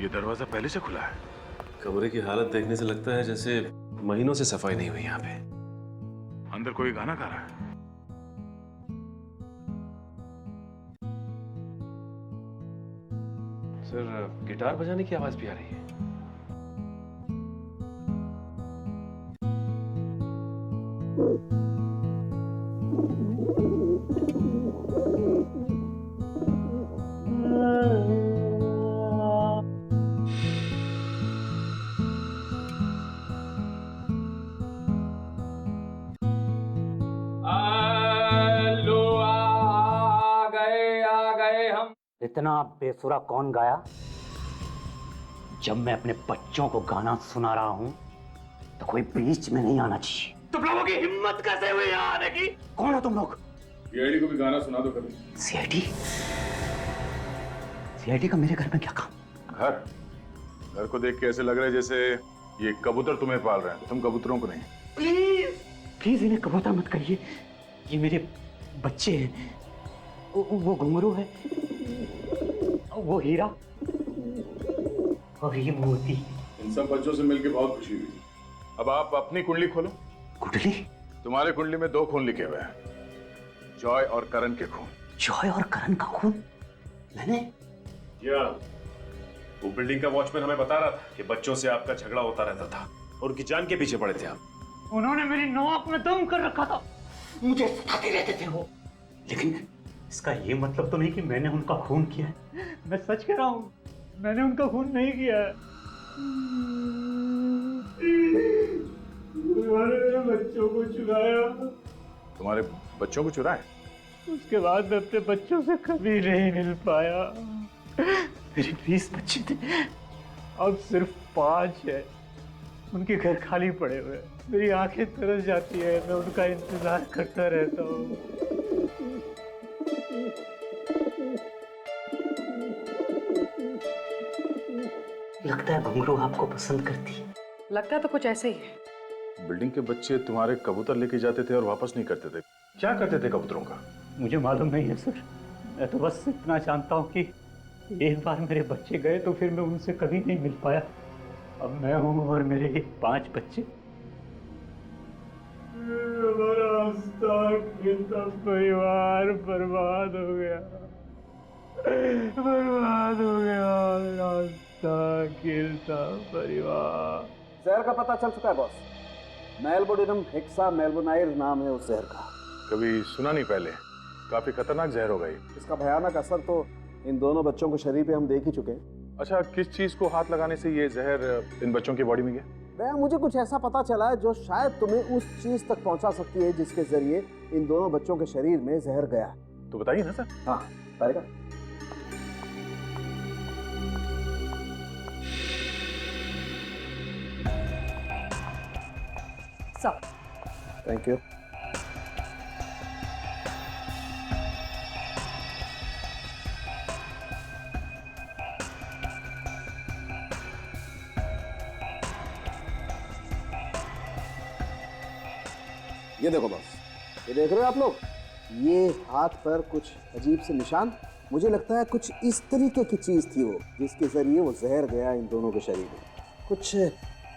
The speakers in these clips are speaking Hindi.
ये दरवाजा पहले से खुला है। कमरे की हालत देखने से लगता है जैसे महीनों से सफाई नहीं हुई यहाँ पे। अंदर कोई गाना गा रहा है। सर, गिटार बजाने की आवाज भी आ रही है। इतना बेसुरा कौन गाया? जब मैं अपने बच्चों को गाना सुना रहा हूं तो कोई बीच में नहीं आना चाहिए। तुम लोगों की हिम्मत कैसे हुई यहाँ आने की? कौन हो तुम लोग? सीआईडी को भी गाना सुना दो कभी। सीआईडी? सीआईडी का मेरे घर में क्या काम? घर को देख के ऐसे लग रहा है जैसे ये कबूतर तुम्हें पाल रहे हैं, तुम कबूतरों को नहीं। प्लीज प्लीज इन्हें कबूतर मत कहिए, ये मेरे बच्चे हैं। वो घुंघरू है, वो हीरा और ये मोती। इन सब बच्चों से मिलकर बहुत खुशी हुई। अब आप अपनी कुंडली खोलो। कुंडली? तुम्हारे कुंडली में 2 खून लिखे हुए हैं, जॉय और करण के खून। जॉय और करण का खून? मैंने? क्या वो बिल्डिंग का वॉचमैन हमें बता रहा था कि बच्चों से आपका झगड़ा होता रहता था और उनकी जान के पीछे पड़े थे आप। उन्होंने मेरी नाक में दम कर रखा था, मुझे सताते रहते थे वो। लेकिन इसका ये मतलब तो नहीं कि मैंने उनका खून किया है। मैं सच कह रहा हूँ, मैंने उनका खून नहीं किया है। उन्होंने मेरे बच्चों को चुराया। तुम्हारे बच्चों को चुराए? उसके बाद मैं अपने बच्चों से कभी नहीं मिल पाया। मेरे 20 बच्चे थे, अब सिर्फ 5 है। उनके घर खाली पड़े हुए, मेरी आंखें तरस जाती है, मैं उनका इंतजार करता रहता हूँ। लगता है घुंघरू आपको पसंद करती है। लगता तो कुछ ऐसे ही है। बिल्डिंग के बच्चे तुम्हारे कबूतर लेके जाते थे और वापस नहीं करते थे, क्या करते थे कबूतरों का? मुझे मालूम नहीं है सर, मैं तो बस इतना जानता हूँ कि एक बार मेरे बच्चे गए तो फिर मैं उनसे कभी नहीं मिल पाया। अब मैं हूँ और मेरे ये 5 बच्चे। हमारा हंसता खेलता परिवार बर्बाद हो गया, बर्बाद हो गया। मेरा हंसता खेलता परिवार। जहर का पता चल चुका है बॉस। मेलबोडिनम हेक्सा मेलबोनाइर नाम है उस जहर का। कभी सुना नहीं पहले, काफी खतरनाक जहर हो गई। इसका भयानक असर तो इन दोनों बच्चों के शरीर पे हम देख ही चुके हैं। अच्छा, किस चीज को हाथ लगाने से ये जहर इन बच्चों की बॉडी में गया? भैया मुझे कुछ ऐसा पता चला है जो शायद तुम्हें उस चीज तक पहुंचा सकती है जिसके जरिए इन दोनों बच्चों के शरीर में जहर गया है। तो बताइए ना सर। हाँ पाएगा। सब थैंक यू। ये देखो बॉस, ये देख रहे हो आप लोग, ये हाथ पर कुछ अजीब से निशान। मुझे लगता है कुछ इस तरीके की चीज थी वो जिसके जरिए वो जहर गया इन दोनों के शरीर में। कुछ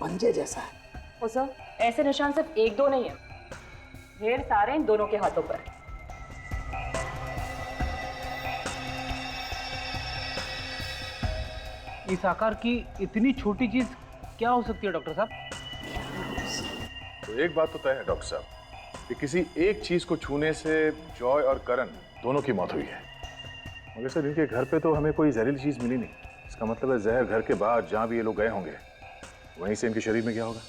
पंजे जैसा है। ओ सर, ऐसे निशान सिर्फ 1-2 नहीं है, ढेर सारे इन दोनों के हाथों पर। इस आकार की इतनी छोटी चीज क्या हो सकती है डॉक्टर साहब? तो एक बात तो तय है डॉक्टर साहब कि किसी एक चीज को छूने से जॉय और करण दोनों की मौत हुई है। मगर सर इनके घर पे तो हमें कोई जहरीली चीज मिली नहीं। इसका मतलब है जहर घर के बाहर जहां भी ये लोग गए होंगे वहीं से इनके शरीर में क्या होगा।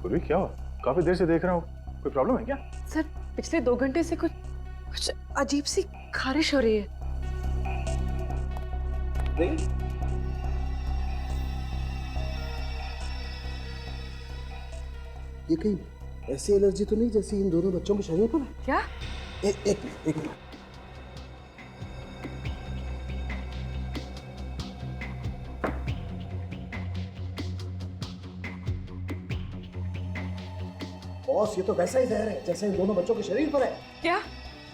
पूर्वी क्या हुआ? काफी देर से देख रहा हूँ, कोई प्रॉब्लम है क्या? सर पिछले 2 घंटे से कुछ अजीब सी खारिश हो रही है। ये कहीं ऐसी एलर्जी तो नहीं जैसी इन दोनों बच्चों के शरीर पर है? क्या? एक मिनट। बॉस ये तो वैसा ही जहर है जैसे इन दोनों बच्चों के शरीर पर है। क्या?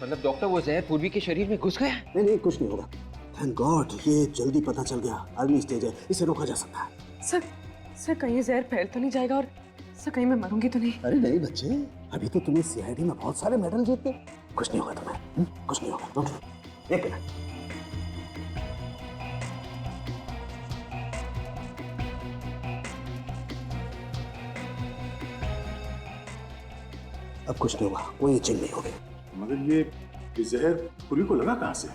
मतलब डॉक्टर वो जहर पूर्वी के शरीर में घुस गया? नहीं कुछ नहीं होगा। थैंक गॉड ये जल्दी पता चल गया। अर्ली स्टेज है, इसे रोका जा सकता है। सर कहीं ये जहर फैल तो नहीं जाएगा और सर कहीं मैं मरूंगी तो नहीं? अरे नहीं बच्चे, अभी तो तुम्हें सीआईडी में बहुत सारे मेडल जीते। कुछ नहीं होगा तुम्हें, कुछ नहीं होगा। Don't worry. एक मिनट। अब कुछ नहीं होगा, कोई इचिंग नहीं होगी। मगर ये जहर पूर्वी को लगा कहाँ से?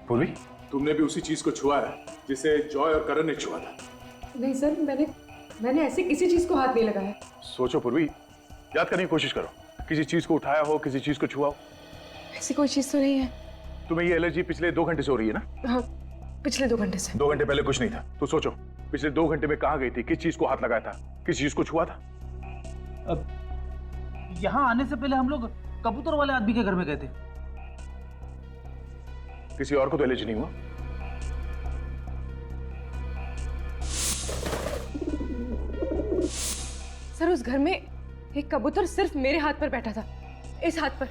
पूर्वी, तुमने भी उसी चीज को छुआ है जिसे जॉय और करण ने छुआ था। नहीं सर, मैंने ऐसी किसी चीज को हाथ नहीं लगाया। सोचो पूर्वी, याद करने की कोशिश करो, किसी चीज को उठाया हो, किसी चीज को छुआ हो। ऐसी कोई चीज तो नहीं है। तुम्हें ये एलर्जी पिछले 2 घंटे से हो रही है ना? हाँ, पिछले 2 घंटे से। 2 घंटे पहले कुछ नहीं था। तो सोचो पिछले 2 घंटे में कहाँ गई थी, किस चीज को हाथ लगाया था, किस चीज को छुआ था? अब यहाँ आने से पहले हम लोग कबूतर वाले आदमी के घर में गए थे। किसी और को तो एलर्जी नहीं हुआ? सर उस घर में एक कबूतर सिर्फ मेरे हाथ पर बैठा था, इस हाथ पर।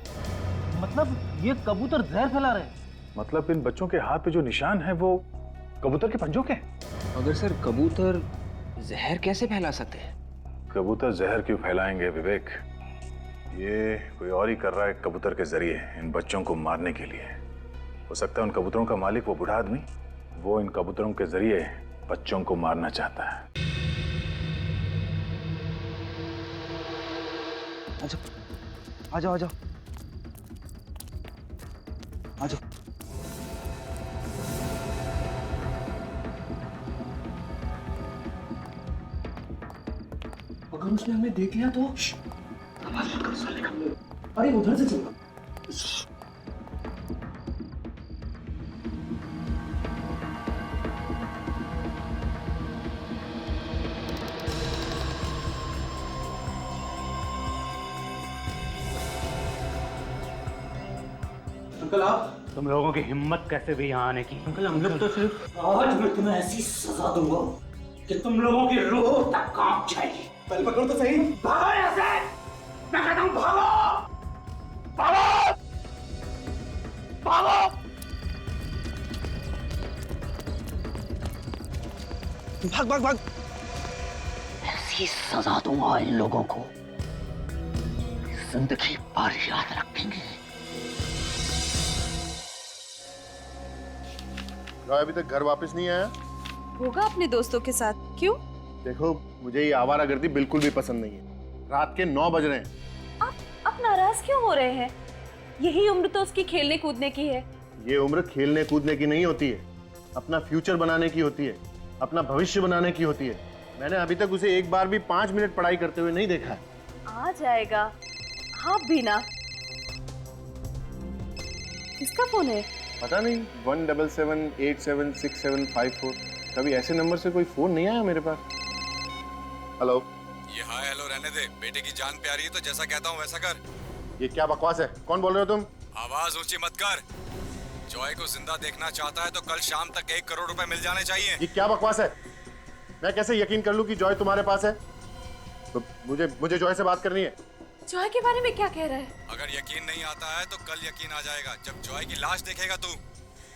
मतलब ये कबूतर जहर फैला रहे हैं? मतलब इन बच्चों के हाथ पे जो निशान है वो कबूतर के पंजों के? मगर सर कबूतर जहर कैसे फैला सकते हैं? कबूतर जहर क्यों फैलाएंगे विवेक? ये कोई और ही कर रहा है कबूतर के जरिए इन बच्चों को मारने के लिए। हो सकता है उन कबूतरों का मालिक वो बूढ़ा आदमी, वो इन कबूतरों के जरिए बच्चों को मारना चाहता है। आ जाओ आ जाओ आ जाओ। अगर उसने हमें देख लिया तो? आवाज मत करो साले का। अरे उधर से चलो। अंकल आप? तुम लोगों की हिम्मत कैसे भी यहाँ आने की? अंकल हम लोग तो सिर्फ आज मैं तुम्हें ऐसी सजा दूंगा कि तुम लोगों की रूह तक कांप जाएगी। पहले पकड़ो तो सही। भागो यहाँ से! मैं कहता हूँ भागो! भागो! भागो! भाग भाग भाग। ऐसी सजा दूंगा इन लोगों को, जिंदगी भर याद रखेंगे। जॉय अभी तक घर वापस नहीं आया? होगा अपने दोस्तों के साथ। क्यों? देखो मुझे ये आवारागर्दी बिल्कुल भी पसंद नहीं है। रात के 9 बज रहे हैं। आप नाराज क्यों हो रहे हैं? यही उम्र तो उसकी खेलने कूदने की है। ये उम्र खेलने कूदने की नहीं होती है, अपना फ्यूचर बनाने की होती है, अपना भविष्य बनाने की होती है। मैंने अभी तक उसे एक बार भी 5 मिनट पढ़ाई करते हुए नहीं देखा है। आ जाएगा, आप भी ना। किसका फोन है? पता नहीं, 177876754। कभी ऐसे नंबर से कोई फोन नहीं आया मेरे पास। हेलो। ये हाय हेलो रहने दे, बेटे की जान प्यारी है तो जैसा कहता हूँ वैसा कर। ये क्या बकवास है? कौन बोल रहे हो तुम? आवाज ऊंची मत कर। जॉय को जिंदा देखना चाहता है तो कल शाम तक 1 करोड़ रुपए मिल जाने चाहिए। ये क्या बकवास है? मैं कैसे यकीन कर लूं कि जॉय तुम्हारे पास है? तो मुझे जॉय से बात करनी है। जॉय के बारे में क्या कह रहा है? अगर यकीन नहीं आता है तो कल यकीन आ जाएगा जब जॉय की लाश देखेगा तू।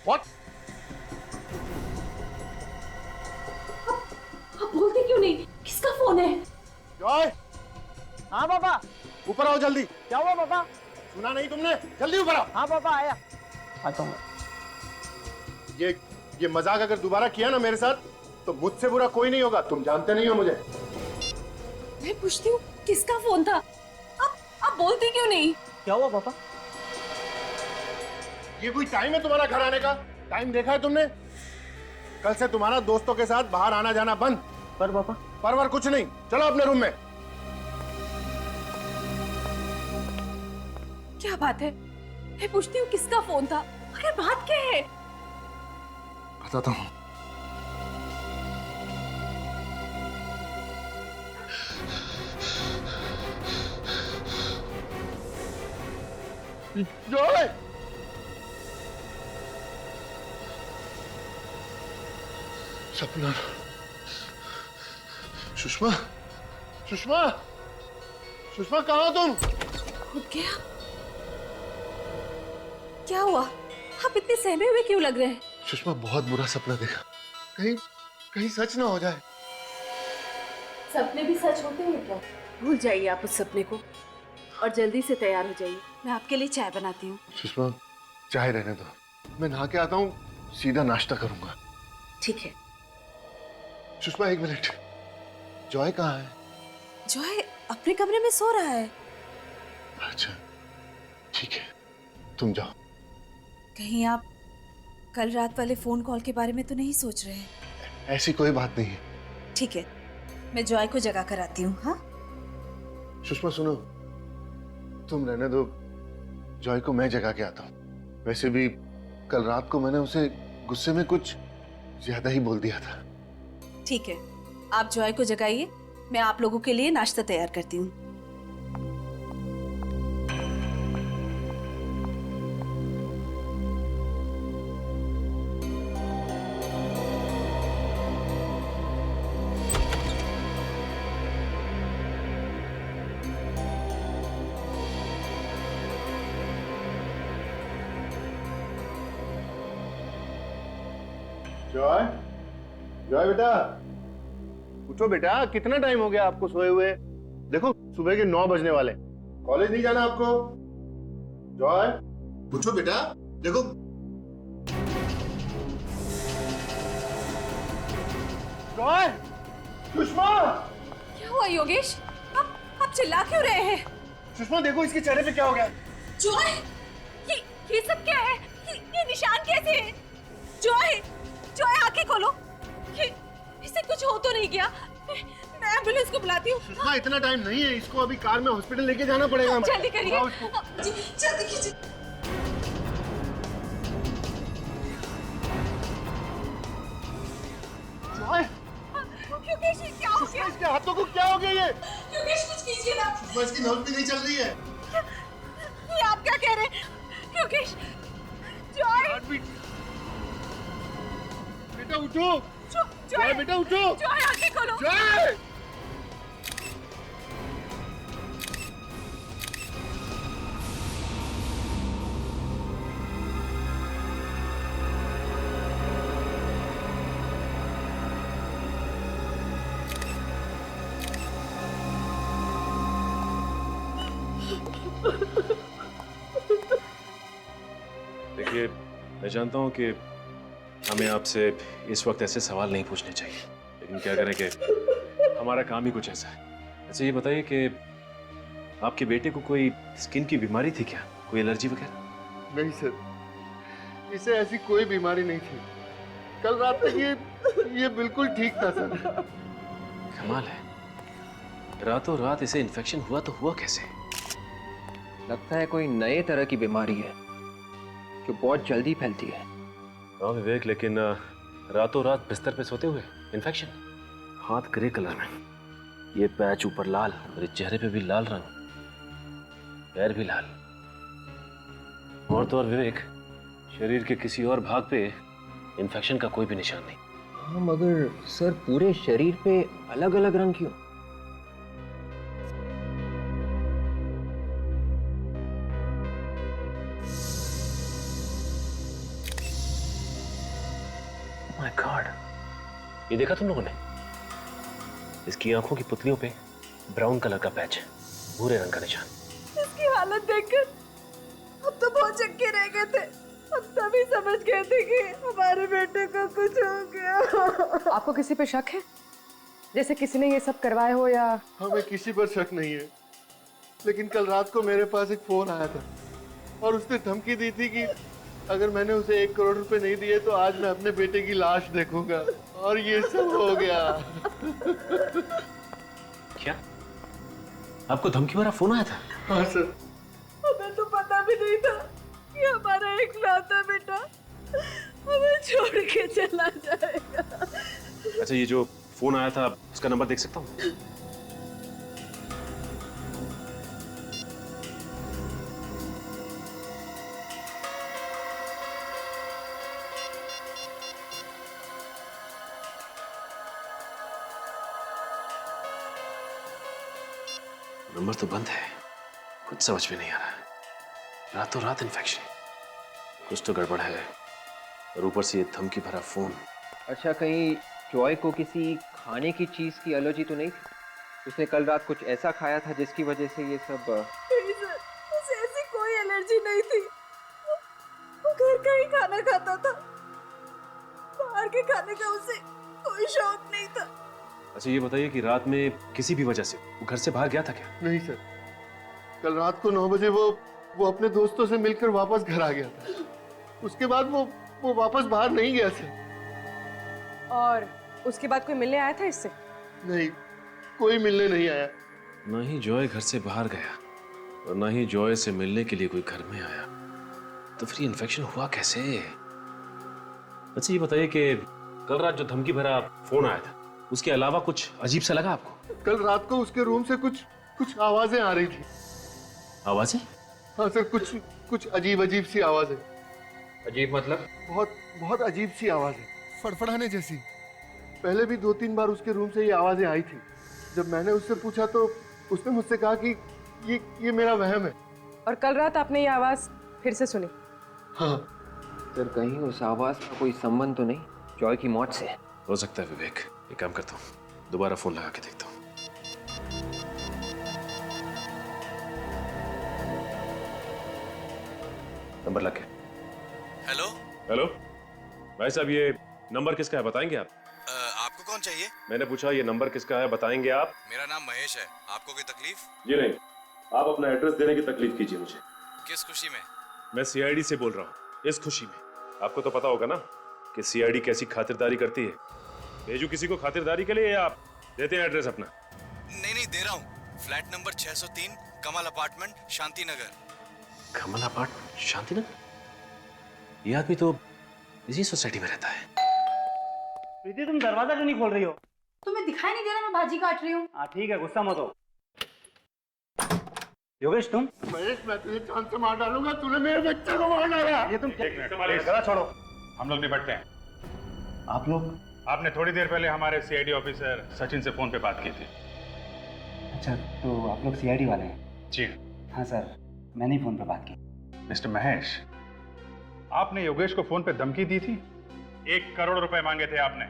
What? आप बोलते क्यों नहीं? किसका फोन है? जॉय! हाँ पापा। ऊपर आओ जल्दी। क्या हुआ पापा? सुना नहीं तुमने? जल्दी ऊपर आओ। हाँ पापा आया। आता हूँ। ये मजाक अगर दोबारा किया ना मेरे साथ तो मुझसे बुरा कोई नहीं होगा। तुम जानते नहीं हो मुझे। मैं पूछती हूँ किसका फोन था? आप बोलते क्यों नहीं? क्या हुआ पापा? ये कोई टाइम है तुम्हारा घर आने का? टाइम देखा है तुमने? कल से तुम्हारा दोस्तों के साथ बाहर आना जाना बंद। पर पापा? परवर कुछ नहीं, चलो अपने रूम में। क्या बात है? मैं पूछती हूँ किसका फोन था? आखिर बात क्या है? बताता हूँ। जॉय! सपना। सुषमा, सुषमा, सुषमा कहाँ हो तुम? उठ गया? क्या हुआ? आप इतने सहमे हुए क्यों लग रहे हैं? सुषमा बहुत बुरा सपना देखा, कहीं कहीं सच ना हो जाए। सपने भी सच होते हैं क्या? भूल जाइए आप उस सपने को और जल्दी से तैयार हो जाइए। मैं आपके लिए चाय बनाती हूँ। सुषमा चाय रहने दो, मैं नहा के आता हूँ, सीधा नाश्ता करूंगा। ठीक है। सुषमा एक मिनट, जॉय कहाँ है? जॉय अपने कमरे में सो रहा है। अच्छा ठीक है, तुम जाओ। कहीं आप कल रात वाले फोन कॉल के बारे में तो नहीं सोच रहे हैं? ऐसी कोई बात नहीं है। ठीक है, मैं जॉय को जगा कर आती हूँ। हाँ सुषमा सुनो, तुम रहने दो, जॉय को मैं जगा के आता हूँ। वैसे भी कल रात को मैंने उसे गुस्से में कुछ ज्यादा ही बोल दिया था। ठीक है, आप जॉय को जगाइए, मैं आप लोगों के लिए नाश्ता तैयार करती हूँ। जॉय, जॉय बेटा, उठो बेटा, कितना टाइम हो गया आपको सोए हुए? देखो सुबह के 9 बजने वाले, कॉलेज नहीं जाना आपको? जॉय उठो बेटा, देखो। जॉय, सुषमा! क्या हुआ योगेश? आप चिल्ला क्यों रहे हैं? सुषमा देखो इसके चेहरे पे क्या हो गया। जॉय, ये सब क्या है? ये निशान कैसे है? जॉय, जॉय आंखें खोलो। इसे कुछ हो तो नहीं गया? मैं एम्बुलेंस को बुलाती हूँ। सुषमा इतना टाइम नहीं है, इसको अभी कार में हॉस्पिटल लेके जाना पड़ेगा। जल्दी करिए, जल्दी कीजिए। जॉय, योगेश ये क्या हो गया? इसके हाथों को क्या हो गया ये? योगेश कुछ कीजिए ना। सुषमा इसकी नब्ज भी नहीं चल रही है। ये आप क्या कह रहे हैं? योगेश, जॉय, बेटा उठो। जॉय बेटा उठो। जॉय आंखें खोलो। जॉय! देखिए, मैं जानता हूं कि हमें आपसे इस वक्त ऐसे सवाल नहीं पूछने चाहिए, लेकिन क्या करें कि हमारा काम ही कुछ ऐसा है। अच्छा ये बताइए कि आपके बेटे को कोई स्किन की बीमारी थी क्या? कोई एलर्जी वगैरह? नहीं सर, इसे ऐसी कोई बीमारी नहीं थी। कल रात तक ये बिल्कुल ठीक था सर। कमाल है, रातों रात इसे इन्फेक्शन हुआ तो हुआ कैसे? लगता है कोई नए तरह की बीमारी है जो बहुत जल्दी फैलती है। हाँ विवेक, लेकिन रातों रात बिस्तर पे सोते हुए इन्फेक्शन, हाथ ग्रे कलर में, ये पैच ऊपर लाल और इस चेहरे पे भी लाल रंग, पैर भी लाल। और तो और विवेक, शरीर के किसी और भाग पे इन्फेक्शन का कोई भी निशान नहीं। हाँ मगर सर पूरे शरीर पे अलग अलग रंग क्यों? माय गॉड, ये देखा तुम लोगों ने? इसकी आंखों की पुतलियों पे ब्राउन कलर का पैच, भूरे रंग का निशान। इसकी हालत देखकर हम तो बहुत चक्के रह गए थे। हम तभी समझ गए थे कि हमारे बेटे को कुछ हो गया। आपको किसी पे शक है? जैसे किसी ने ये सब करवाया हो या? हमें किसी पर शक नहीं है, लेकिन कल रात को मेरे पास एक फोन आया था और उसने धमकी दी थी कि अगर मैंने उसे 1 करोड़ रुपए नहीं दिए तो आज मैं अपने बेटे की लाश देखूंगा, और ये सब हो गया। क्या आपको धमकी भरा फोन आया था? हाँ सर। हमें तो पता भी नहीं था कि हमारा इकलौता बेटा हमें छोड़ के चला जाएगा। अच्छा ये जो फोन आया था उसका नंबर देख सकता हूँ? नंबर तो बंद है, कुछ समझ में नहीं आ रहा। रातों रात इन्फेक्शन, कुछ तो गड़बड़ है। और ऊपर से ये धमकी भरा फोन। अच्छा, कहीं जॉय को किसी खाने की चीज की एलर्जी तो नहीं थी? उसने कल रात कुछ ऐसा खाया था जिसकी वजह से ये सब? नहीं सर, उसे ऐसी कोई एलर्जी नहीं थी। वो घर का ही खाना खाता था, बाहर के खाने का उसे कोई शौक नहीं था। अच्छा ये बताइए कि रात में किसी भी वजह से वो घर से बाहर गया था क्या? नहीं सर, कल रात को 9 बजे वो अपने दोस्तों से मिलकर वापस घर आ गया था। उसके बाद वो वापस बाहर नहीं गया सर। और उसके बाद कोई मिलने आया था इससे? नहीं, कोई मिलने नहीं आया। ना ही जॉय घर से बाहर गया और ना ही जॉय से मिलने के लिए कोई घर में आया, तो फिर ये इन्फेक्शन हुआ कैसे? अच्छा ये बताइए कि कल रात जो धमकी भरा फोन आया था उसके अलावा कुछ अजीब सा लगा आपको? कल रात को उसके रूम से कुछ आवाजें आ रही थी। आवाजें? हाँ सर, कुछ अजीब सी आवाजें। अजीब मतलब? बहुत अजीब सी आवाजें, फड़फड़ाने जैसी। पहले भी 2-3 बार उसके रूम से ये आवाजें आई थी। जब मैंने उससे पूछा तो उसने मुझसे कहा कि ये मेरा वहम है। और कल रात आपने ये आवाज फिर से सुनी? हाँ सर, कहीं उस आवाज का कोई संबंध तो नहीं जॉय की मौत से? हो सकता है विवेक, एक काम करता हूँ, दोबारा फोन लगा के देखता हूँ। नंबर लग गया। हेलो हेलो भाई साहब, ये नंबर किसका है बताएंगे आप? आपको कौन चाहिए? मैंने पूछा ये नंबर किसका है बताएंगे आप? मेरा नाम महेश है। आपको कोई तकलीफ? जी नहीं, आप अपना एड्रेस देने की तकलीफ कीजिए मुझे। किस खुशी में? मैं सीआईडी से बोल रहा हूँ। इस खुशी में आपको तो पता होगा ना कि सीआईडी कैसी खातिरदारी करती है। भेजू किसी को खातिरदारी के लिए या आप देते हैं एड्रेस अपना? नहीं दे रहा हूँ। फ्लैट नंबर 603 कमल अपार्टमेंट, शांति नगर। कमल अपार्टमेंट, शांति नगर? ये आदमी तो इसी सोसाइटी में रहता है। प्रीति, तुम दरवाजा क्यों नहीं खोल रही हो? तुम्हें दिखाई नहीं दे रहा मैं भाजी काट रही हूँ? हाँ ठीक है, गुस्सा मत हो। योगेश तुम? महेश, मैं तुझे चांद से मार डालूंगा। तूने मेरे बच्चे को मार डाला। ये तुम गला छोड़ो, हम लोग निपटते हैं। आप लोग? आपने थोड़ी देर पहले हमारे सीआईडी ऑफिसर सचिन से फोन पे बात की थी। अच्छा, तो आप लोग सीआईडी वाले हैं? जी हाँ सर, मैंने ही फोन पे बात की। मिस्टर महेश, आपने योगेश को फोन पे धमकी दी थी। 1 करोड़ रुपए मांगे थे आपने,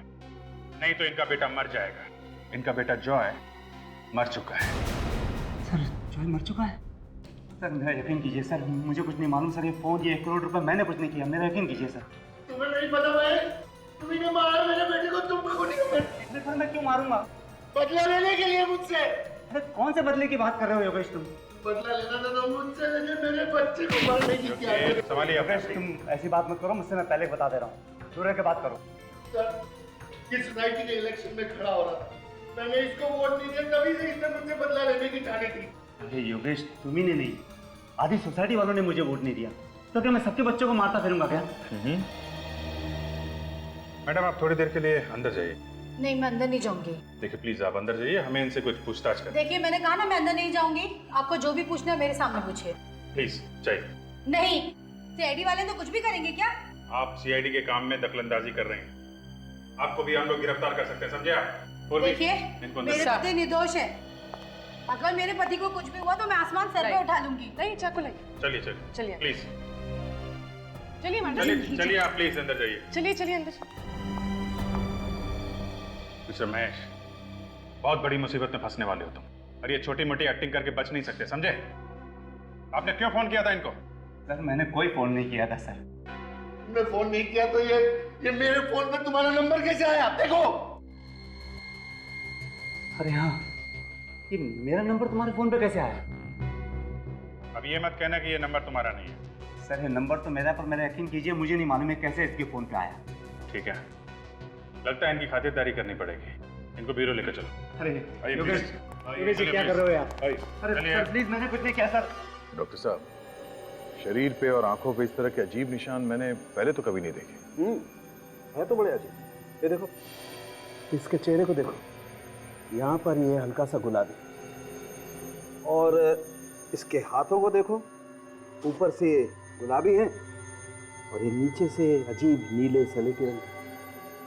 नहीं तो इनका बेटा मर जाएगा। इनका बेटा जॉय मर चुका है। सर, जॉय मर चुका है? सर मेरा यकीन कीजिए सर, मुझे कुछ नहीं मालूम सर। ये फोन, ये 1 करोड़ रुपए मैंने कुछ नहीं किया, मेरा यकीन कीजिए सर। तुम्हें नहीं पता महेश, तुमने मारा मेरे बेटे को। तुम खूनी हो। सर मैं क्यों मारूंगा? बदला लेने के लिए मुझसे। अरे कौन से बदले की बात कर रहे हो योगेश तुम? बदला लेना था तो मुझसे, लेकिन मेरे बच्चे को मारने की क्या है? संभालिए योगेश, तुम ऐसी बात मत करो मुझसे, मैं पहले बता दे रहा हूँ। दूर रह के बात करो। सर, इस सोसाइटी के इलेक्शन में खड़ा हो रहा था, मैंने इसको वोट नहीं दिया, तभी से इसने मुझसे बदला लेने की ठानी थी। अरे योगेश, तुम्ही ने नहीं, आधी सोसाइटी वालों ने मुझे वोट नहीं दिया, तो क्या मैं सबके बच्चों को मारता फिरूंगा क्या? मैडम आप थोड़ी देर के लिए अंदर जाइए। नहीं, मैं अंदर नहीं जाऊंगी। देखिए प्लीज आप अंदर जाइए, हमें इनसे कुछ पूछताछ करें। देखिए, मैंने कहा ना मैं अंदर नहीं जाऊंगी। आपको जो भी पूछना है मेरे सामने पूछिए। प्लीज जाइए। नहीं, सीआईडी वाले तो कुछ भी करेंगे क्या? आप सीआईडी के काम में दखलंदाजी कर रहे हैं, आपको भी हम लोग गिरफ्तार कर सकते हैं, समझे आप? और भी देखिए, इनको अंदर मेरे पति निर्दोष है। अगर मेरे पति को कुछ भी हुआ तो मैं आसमान सर पे उठा लूंगी। नहीं, चाकू लाइए। चलिए चलिए। प्लीज चलिए मैडम, चलिए आप प्लीज अंदर जाइए। चलिए अंदर। मिस्टर महेश, बहुत बड़ी मुसीबत में फंसने वाले हो तुम, और ये छोटी मोटी एक्टिंग करके बच नहीं सकते, समझे? आपने क्यों फोन किया था इनको? सर मैंने कोई फोन नहीं किया था सर। तुमने फोन नहीं किया तो ये मेरे फोन पे तुम्हारा नंबर कैसे आया? देखो। अरे हाँ, ये मेरा नंबर तुम्हारे फोन पे कैसे आया? अब ये मत कहना कि ये नंबर तुम्हारा नहीं है। सर ये नंबर तो मेरा, पर मेरा यकीन कीजिए मुझे नहीं मालूम है कैसे इसके फोन पे आया। ठीक है, लगता है इनकी खातिरदारी करनी पड़ेगी। इनको ब्यूरो लेकर चलो। अरे आइए, योगेश, प्लीज। योगेश जी क्या कर रहे हो यार? आइए। अरे सर प्लीज, मैंने कुछ नहीं किया सर। डॉक्टर साहब, शरीर पे और आंखों पे इस तरह के अजीब निशान मैंने पहले तो कभी नहीं देखे। है तो बड़े अजीब। ये देखो, इसके चेहरे को देखो, यहाँ पर ये हल्का सा गुलाबी, और इसके हाथों को देखो, ऊपर से गुलाबी है और ये नीचे से अजीब नीले सलेटी रंग,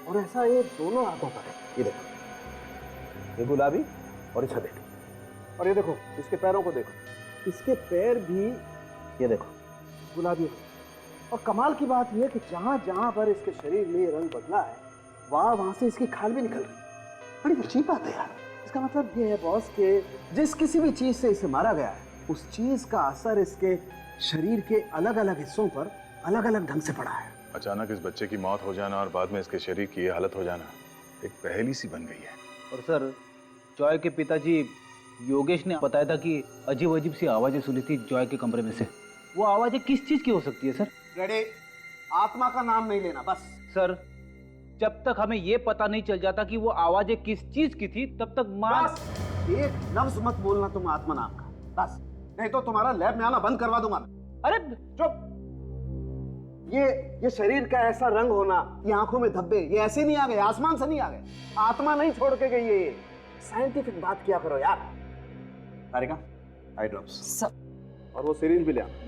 और ऐसा ये दोनों हाथों पर है। ये देखो, ये गुलाबी और ये सलेटी, और ये देखो इसके पैरों को देखो, इसके पैर भी ये देखो गुलाबी और कमाल की बात यह है कि जहां जहां पर इसके शरीर में ये रंग बदला है वहां से इसकी खाल भी निकल रही। बड़ी अजीब बात है यार। इसका मतलब ये है बॉस के जिस किसी भी चीज से इसे मारा गया है उस चीज का असर इसके शरीर के अलग अलग हिस्सों पर अलग अलग ढंग से पड़ा है। अचानक इस बच्चे की मौत हो जाना और बाद में इसके शरीर की ये हालत हो जाना एक पहेली सी बन गई है। और सर जॉय के पिताजी योगेश ने बताया था कि अजीब अजीब सी आवाजें सुनी थी जॉय के कमरे में से। वो आवाजें किस चीज की हो सकती है सर? रेडी, आत्मा का नाम नहीं लेना बस। सर जब तक हमें ये पता नहीं चल जाता कि वो आवाजें किस चीज की थी तब तक बस एक लफ्ज मत बोलना तुम आत्मा नाम का, बस नहीं तो तुम्हारा लैब में आना बंद करवा दूंगा। अरे चुप। ये शरीर का ऐसा रंग होना, ये आंखों में धब्बे, ये ऐसे नहीं आ गए, आसमान से नहीं आ गए, आत्मा नहीं छोड़ के गई है। ये साइंटिफिक बात किया करो यार। तारिका आई ड्रॉप्स और वो सिरिंज भी ले आना।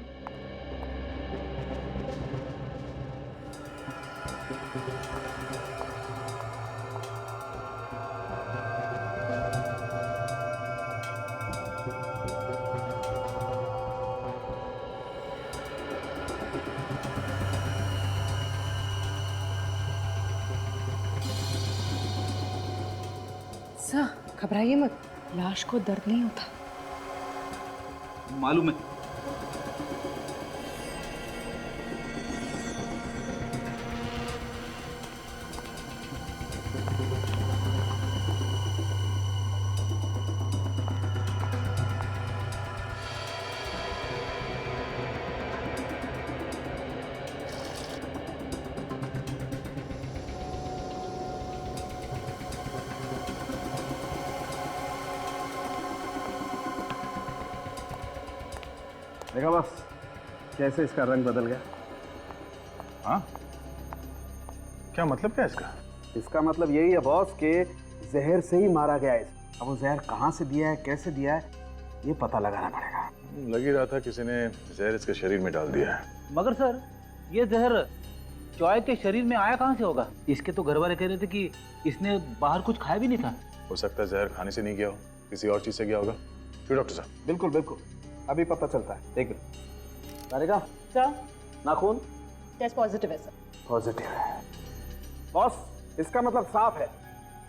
सर घबराइए मत, लाश को दर्द नहीं होता। मालूम है। देखा बस कैसे इसका रंग बदल गया। हाँ, क्या मतलब क्या इसका? इसका मतलब यही है बॉस के जहर से ही मारा गया है। अब वो जहर कहाँ से दिया है, कैसे दिया है, ये पता लगाना पड़ेगा। लग ही रहा था किसी ने जहर इसके शरीर में डाल दिया है। मगर सर ये जहर जॉय के शरीर में आया कहाँ से होगा? इसके तो घर वाले कह रहे थे कि इसने बाहर कुछ खाया भी नहीं था। हो सकता है जहर खाने से नहीं गया हो, किसी और चीज से गया होगा। क्यों डॉक्टर साहब? बिल्कुल बिल्कुल, अभी पता चलता है। देख तारिका सर नाखून टेस्ट पॉजिटिव है सर। पॉजिटिव है बॉस, इसका मतलब साफ है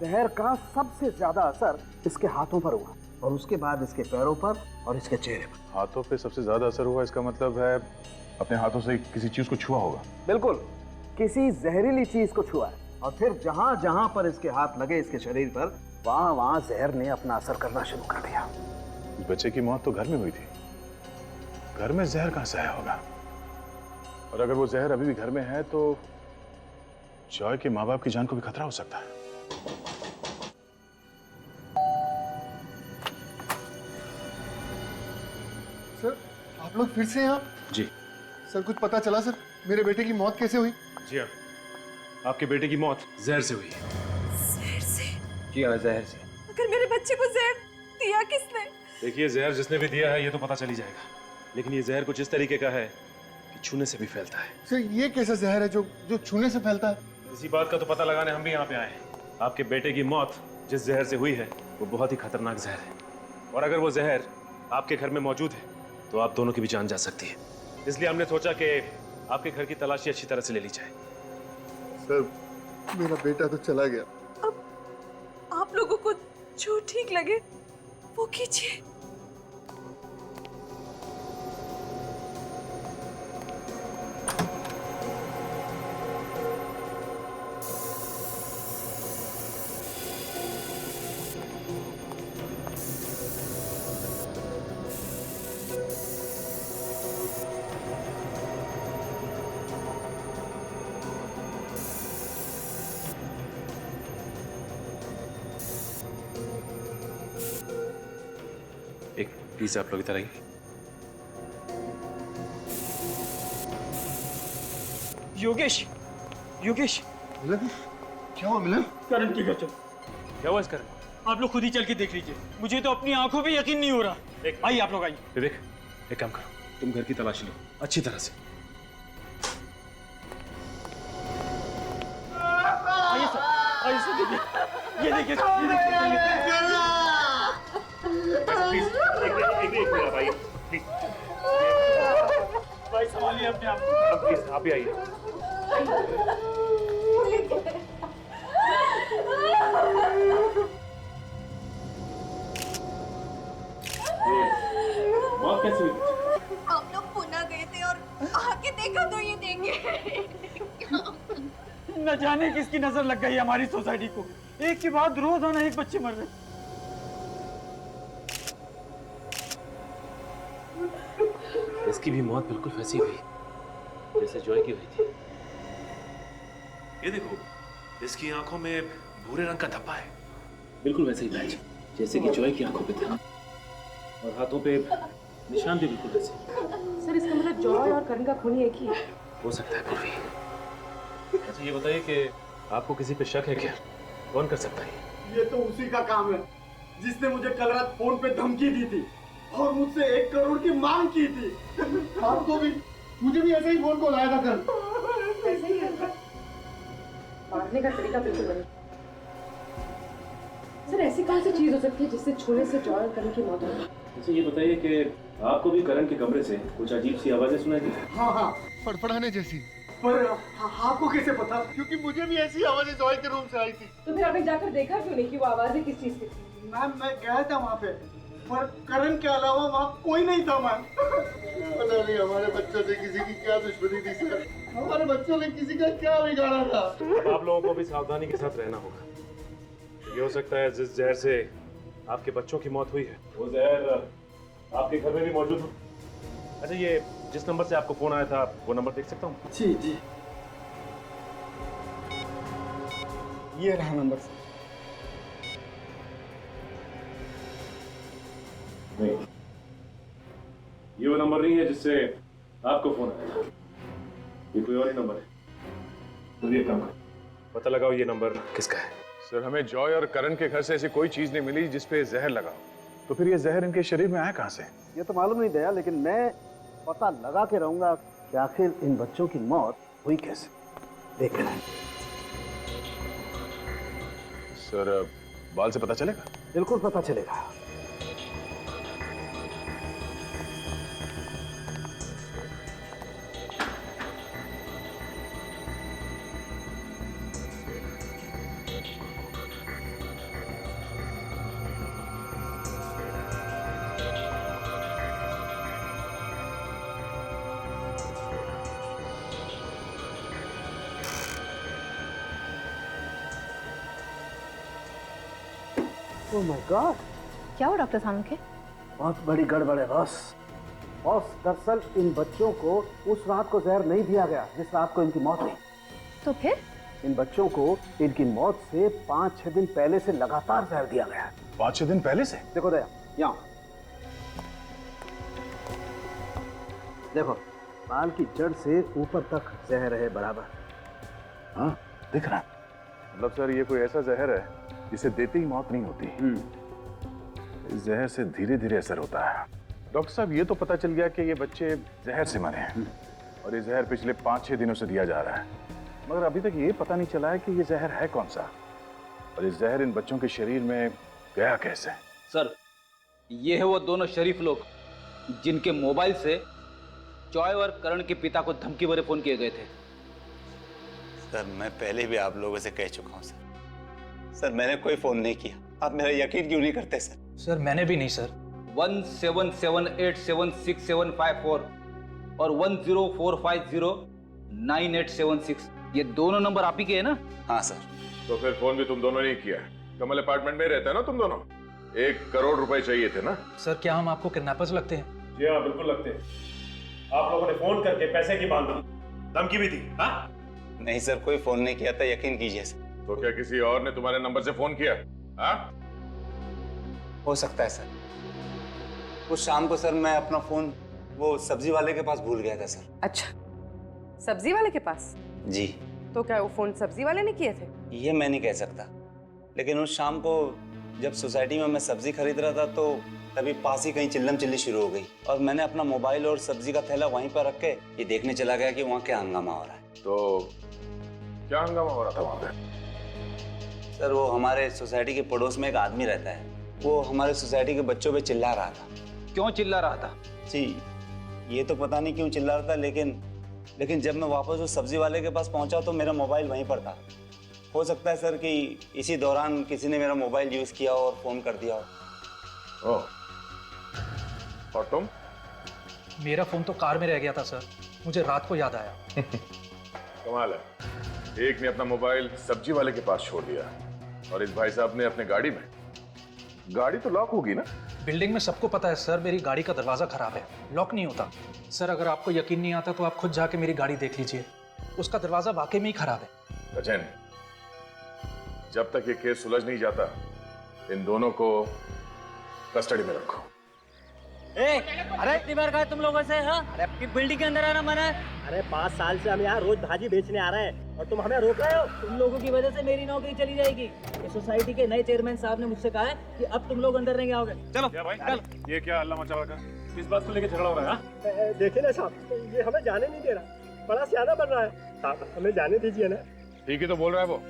जहर का सबसे ज्यादा असर इसके हाथों पर हुआ और उसके बाद इसके पैरों पर और इसके चेहरे पर। हाथों पे सबसे ज्यादा असर हुआ, इसका मतलब है अपने हाथों से किसी चीज को छुआ होगा। बिल्कुल, किसी जहरीली चीज को छुआ है और फिर जहां जहां पर इसके हाथ लगे इसके शरीर पर वहां वहां जहर ने अपना असर करना शुरू कर दिया। इस बच्चे की मौत तो घर में हुई थी, घर में जहर कहां से आया होगा? और अगर वो जहर अभी भी घर में है तो जॉय के माँ बाप की जान को भी खतरा हो सकता है। सर आप लोग फिर से यहाँ? जी सर कुछ पता चला सर, मेरे बेटे की मौत कैसे हुई? जी हाँ, आपके बेटे की मौत जहर से हुई है। जहर से? जी हाँ जहर से। अगर मेरे बच्चे को जहर दिया किसने? देखिए जहर जिसने भी दिया है ये तो पता चल ही जाएगा, लेकिन ये जहर कुछ इस तरीके का है कि छूने से भी फैलता है। सर ये कैसा जहर है जो छूने से फैलता है? इसी बात का तो पता लगाने हम भी यहाँ पे आए हैं। आपके बेटे की मौत जिस जहर से हुई है वो बहुत ही खतरनाक जहर है, और अगर वो जहर आपके घर में मौजूद है तो आप दोनों की भी जान जा सकती है। इसलिए हमने सोचा कि आपके घर की तलाशी अच्छी तरह से ले ली जाए। सर मेरा बेटा तो चला गया। अब आप लोगों को जो ठीक लगे वो कीजिए। एक प्लीज आप लोग इधर आइए। योगेश, योगेश मिलन, क्या हुआ मिलन? करण की गजब। क्या हुआ इस करण? आप लोग खुद ही चल के देख लीजिए, मुझे तो अपनी आंखों पे यकीन नहीं हो रहा। आइए आप लोग आइए। विवेक एक काम करो, तुम घर की तलाशी लो अच्छी तरह से। आइए सर, आइए सर, देखिए ये देखिए प्लीज एक मिनट भाई, प्लीज। भाई संभालिए अपने आप को। प्लीज आप ही आइए। मौत कैसे हुई? हम लोग पुणे गए थे और आके देखा तो ये देखे। न जाने किसकी नजर लग गई हमारी सोसाइटी को, एक के बाद रोजाना एक बच्चे मर रहे। इसकी भी मौत बिल्कुल वैसी हुई जैसे जॉय की हुई थी। ये देखो, इसकी आंखों में भूरे रंग का धब्बा है, बिल्कुल वैसे ही पैच जैसे कि जॉय की आंखों पे था, और हाथों पे निशान भी बिल्कुल वैसे। सर इसका मतलब जॉय और करण का खून एक ही है। हो सकता है पूर्वी। अच्छा ये बताइए कि आपको किसी पे शक है क्या? कौन कर सकता है? ये तो उसी का काम है जिसने मुझे कल रात फोन पे धमकी दी थी और मुझसे 1 करोड़ की मांग की थी। आपको भी, मुझे भी ऐसे ही फोन कॉल आया था कल। ऐसे ही है। मारने का तरीका बिल्कुल वही। सर ऐसी कौन सी चीज हो सकती है जिससे छूने से जॉय और करण की मौत हो? अच्छा ये बताइए कि आपको भी करण के कमरे से कुछ अजीब सी आवाजें सुनाई दी? हाँ हाँ, फड़फड़ाने जैसी। पर आपको कैसे पता? क्योंकि मुझे भी ऐसी आवाजें जॉय के रूम से आई थी। तो फिर आपने जाकर देखा क्यों नहीं कि वो आवाजें किस चीज की थी? मैम मैं गया था वहाँ पे, पर करण के अलावा वहाँ कोई नहीं था मैम। पता नहीं हमारे बच्चों से किसी की क्या दुश्मनी थी सर, हमारे बच्चों ने किसी का क्या बिगाड़ा था। आप लोगों को भी सावधानी के साथ रहना होगा। ये हो सकता है जिस जहर से आपके बच्चों की मौत हुई है वो जहर आपके घर में भी मौजूद हो। अच्छा ये जिस नंबर से आपको फोन आया था वो नंबर देख सकता हूँ? जी जी, ये रहा नंबर सर। नहीं, ये वो नंबर नहीं है जिससे आपको फोन आया था, ये कोई और ही नंबर है। तो ये काम करो, पता लगाओ ये नंबर किसका है। सर हमें जॉय और करण के घर से ऐसी कोई चीज नहीं मिली जिसपे जहर लगा हो। तो फिर ये जहर इनके शरीर में आया कहाँ से? ये तो मालूम नहीं दया, लेकिन मैं पता लगा के रहूंगा कि आखिर इन बच्चों की मौत हुई कैसे। देख रहे हैं सर, बाल से पता चलेगा? बिल्कुल पता चलेगा। ओह माय गॉड, क्या हुआ डॉक्टर सानू के? बहुत बड़ी गड़बड़ है बॉस। बॉस दरअसल इन बच्चों को उस रात को जहर नहीं दिया गया जिस रात को इनकी मौत हुई। तो फिर इन बच्चों को इनकी मौत से 5-6 दिन पहले से लगातार जहर दिया गया। 5-6 दिन पहले से? देखो दया, यहाँ देखो, बाल की जड़ से ऊपर तक जहर है बराबर। हाँ दिख रहा है। मतलब सर ये कोई ऐसा जहर है जिसे देते ही मौत नहीं होती। इस जहर से धीरे धीरे असर होता है। डॉक्टर साहब ये तो पता चल गया कि ये बच्चे जहर से मरे हैं और ये जहर पिछले 5-6 दिनों से दिया जा रहा है, मगर अभी तक ये पता नहीं चला है कि ये जहर है कौन सा और इस जहर इन बच्चों के शरीर में गया कैसे। सर ये है वो दोनों शरीफ लोग जिनके मोबाइल से जॉय और करण के पिता को धमकी भरे फोन किए गए थे। सर मैं पहले भी आप लोगों से कह चुका हूँ सर, मैंने कोई फोन नहीं किया। आप मेरा यकीन क्यों नहीं करते सर? सर मैंने भी नहीं सर। 17787674 और 1045098876 ये दोनों नंबर आप ही के हैं ना? हाँ सर। तो फिर फोन भी तुम दोनों ने किया? कमल अपार्टमेंट में रहते हैं ना तुम दोनों? 1 करोड़ रुपए चाहिए थे ना? सर क्या हम आपको किडनैपर्स लगते हैं? जी हाँ बिल्कुल लगते हैं। आप लोगों ने फोन करके पैसे की मांग की, धमकी भी दी। हाँ नहीं सर, कोई फोन नहीं किया था, यकीन कीजिए सर। तो क्या किसी और ने तुम्हारे नंबर से फोन किया? हाँ हो सकता है सर। उस शाम को सर मैं अपना फोन वो सब्जी वाले के पास भूल गया था सर। अच्छा, सब्जी वाले के पास? जी। तो क्या वो फोन सब्जी वाले ने किए थे? ये मैं नहीं कह सकता, लेकिन उस शाम को जब सोसाइटी में मैं सब्जी खरीद रहा था तो तभी पास ही कहीं चिल्लम चिल्ली शुरू हो गई और मैंने अपना मोबाइल और सब्जी का थैला वहीं पर रख के ये देखने चला गया कि वहाँ क्या हंगामा हो रहा है। तो क्या हंगामा हो रहा था वहाँ पे? सर वो हमारे सोसाइटी के पड़ोस में एक आदमी रहता है, वो हमारे सोसाइटी के बच्चों पे चिल्ला रहा था। क्यों चिल्ला रहा था? जी ये तो पता नहीं क्यों चिल्ला रहा था, लेकिन जब मैं वापस उस सब्जी वाले के पास पहुंचा तो मेरा मोबाइल वहीं पर था। हो सकता है सर कि इसी दौरान किसी ने मेरा मोबाइल यूज किया और फोन कर दिया हो। ओह, और तुम? मेरा फोन तो कार में रह गया था सर, मुझे रात को याद आया। कमाल है, एक ने अपना मोबाइल सब्जी वाले के पास छोड़ दिया और इस भाई साहब ने अपने गाड़ी में। गाड़ी तो लॉक होगी ना? बिल्डिंग में सबको पता है सर, मेरी गाड़ी का दरवाजा खराब है, लॉक नहीं होता। सर अगर आपको यकीन नहीं आता तो आप खुद जाके मेरी गाड़ी देख लीजिए, उसका दरवाजा वाकई में ही खराब है। सचिन, जब तक ये केस सुलझ नहीं जाता इन दोनों को कस्टडी में रखो। अरे कितनी बार कहा तुम लोगों से? हाँ? अरे आपकी बिल्डिंग के अंदर आना मना है। अरे 5 साल से हम यहाँ रोज भाजी बेचने आ रहे हैं और तुम हमें रोक रहे हो। तुम लोगों की वजह से मेरी नौकरी चली जाएगी। इस सोसाइटी के नए चेयरमैन साहब ने मुझसे कहा है कि अब तुम लोग अंदर नहीं आओगे। चलो भाई, चल। ये क्या हल्ला मचा रखा? किस बात को लेकर झगड़ा हो रहा है? देखिए ना साहब, ये हमें जाने नहीं दे रहा, बड़ा सियाना बन रहा है। साहब हमें जाने दीजिए ना। ठीक ही तो बोल रहा है वो।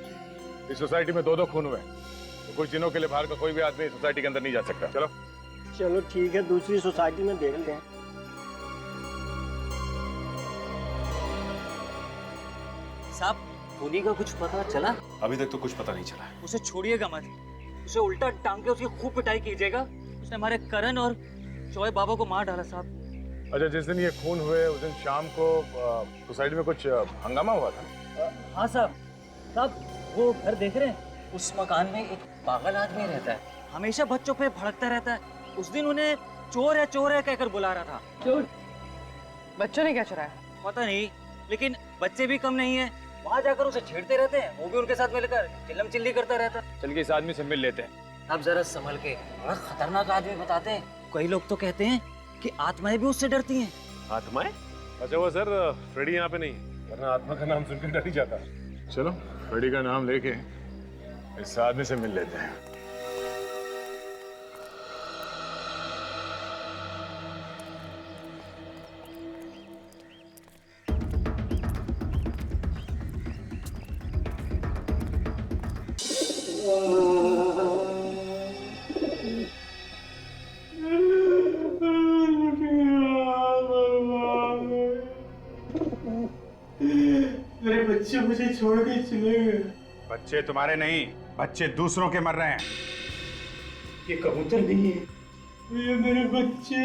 इस सोसाइटी में 2-2 खून हुए, तो कुछ दिनों के लिए बाहर का कोई भी आदमी सोसाइटी के अंदर नहीं जा सकता। चलो चलो ठीक है, दूसरी सोसाइटी में देख लेते हैं। साहब खूनी का कुछ पता चला? अभी तक तो कुछ पता नहीं चला। उसे छोड़िएगा मत, उसे उल्टा टांग के उसकी खूब पिटाई कीजिएगा। उसने हमारे करण और चौय बाबा को मार डाला साहब। अच्छा, जिस दिन ये खून हुए उस दिन शाम को सोसाइटी में कुछ हंगामा हुआ था? हाँ साहब। साहब वो घर देख रहे हैं, उस मकान में एक पागल आदमी रहता है, हमेशा बच्चों पे भड़कता रहता है। उस दिन उन्हें चोर है कहकर बुला रहा था। चोर? बच्चों ने क्या चुराया? पता नहीं, लेकिन बच्चे भी कम नहीं है। वहाँ जाकर उसे छेड़ते रहते हैं, वो भी उनके साथ मिलकर चिल्लम चिल्ली करता रहता। चल के इस आदमी से मिल लेते हैं। अब जरा संभल के, बड़ा खतरनाक आदमी बताते हैं। कई लोग तो कहते हैं कि आत्माएं भी उससे डरती हैं। आत्माएं? अच्छा वो सर, फ्रेडी यहाँ पे नहीं, वरना आत्मा का नाम सुनकर डर ही जाता। चलो फ्रेडी का नाम लेके इस आदमी से मिल लेते हैं। मेरे बच्चे मुझे छोड़ के चले गए। बच्चे तुम्हारे नहीं, बच्चे दूसरों के मर रहे हैं। ये कबूतर नहीं है, ये मेरे बच्चे।